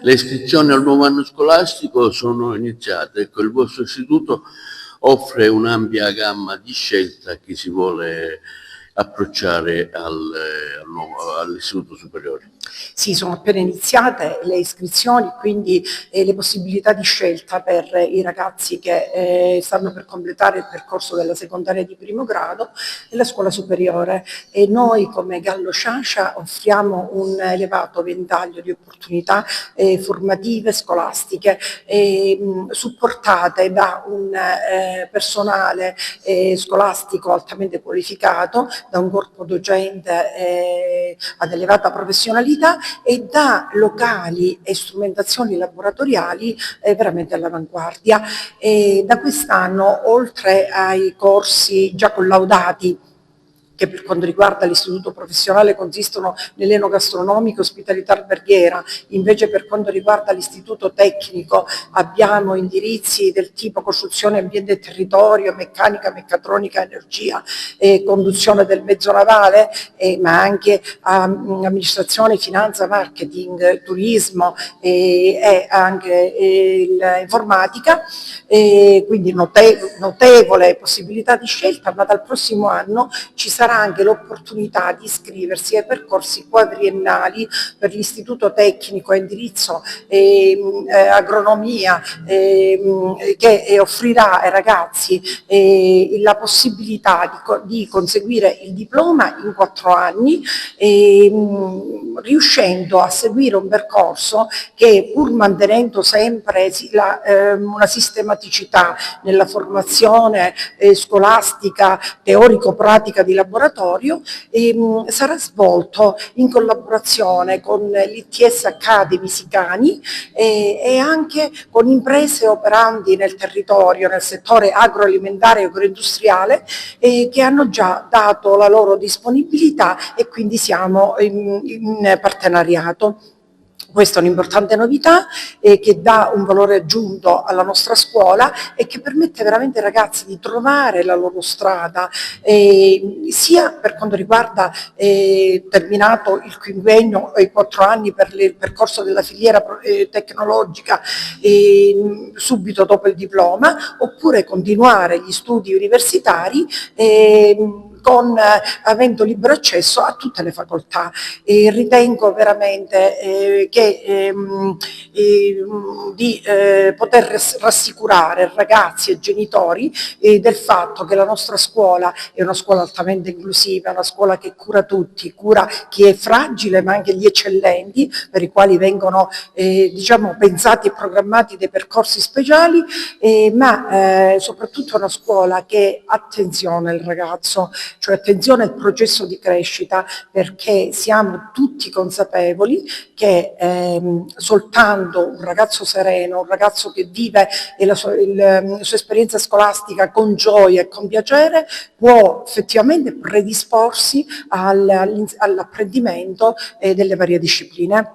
Le iscrizioni al nuovo anno scolastico sono iniziate. Ecco, il vostro istituto offre un'ampia gamma di scelta a chi si vuole approcciare all'istituto superiore. Sì, sono appena iniziate le iscrizioni, quindi le possibilità di scelta per i ragazzi che stanno per completare il percorso della secondaria di primo grado e la scuola superiore. E noi come Gallo Sciascia offriamo un elevato ventaglio di opportunità formative, scolastiche, supportate da un personale scolastico altamente qualificato, da un corpo docente ad elevata professionalità e da locali e strumentazioni laboratoriali veramente all'avanguardia. Da quest'anno, oltre ai corsi già collaudati, che per quanto riguarda l'istituto professionale consistono nell'enogastronomico, ospitalità alberghiera, invece per quanto riguarda l'istituto tecnico abbiamo indirizzi del tipo costruzione, ambiente e territorio, meccanica, meccatronica, energia, conduzione del mezzo navale, ma anche amministrazione, finanza, marketing, turismo e anche informatica, quindi notevole possibilità di scelta, ma dal prossimo anno ci sarà anche l'opportunità di iscriversi ai percorsi quadriennali per l'istituto tecnico a indirizzo agronomia che offrirà ai ragazzi la possibilità di conseguire il diploma in 4 anni, riuscendo a seguire un percorso che, pur mantenendo sempre una sistematicità nella formazione scolastica teorico-pratica di laboratorio, sarà svolto in collaborazione con l'ITS Academy Sicani e anche con imprese operanti nel territorio, nel settore agroalimentare e agroindustriale, che hanno già dato la loro disponibilità e quindi siamo in partenariato. Questa è un'importante novità che dà un valore aggiunto alla nostra scuola e che permette veramente ai ragazzi di trovare la loro strada, sia per quanto riguarda terminato il quinquennio e i 4 anni per il percorso della filiera tecnologica subito dopo il diploma, oppure continuare gli studi universitari avendo libero accesso a tutte le facoltà. Ritengo veramente di poter rassicurare ragazzi e genitori del fatto che la nostra scuola è una scuola altamente inclusiva, una scuola che cura tutti, cura chi è fragile ma anche gli eccellenti, per i quali vengono pensati e programmati dei percorsi speciali, ma soprattutto una scuola che attenzione al ragazzo, cioè attenzione al processo di crescita, perché siamo tutti consapevoli che soltanto un ragazzo sereno, un ragazzo che vive la sua esperienza scolastica con gioia e con piacere, può effettivamente predisporsi all'apprendimento delle varie discipline.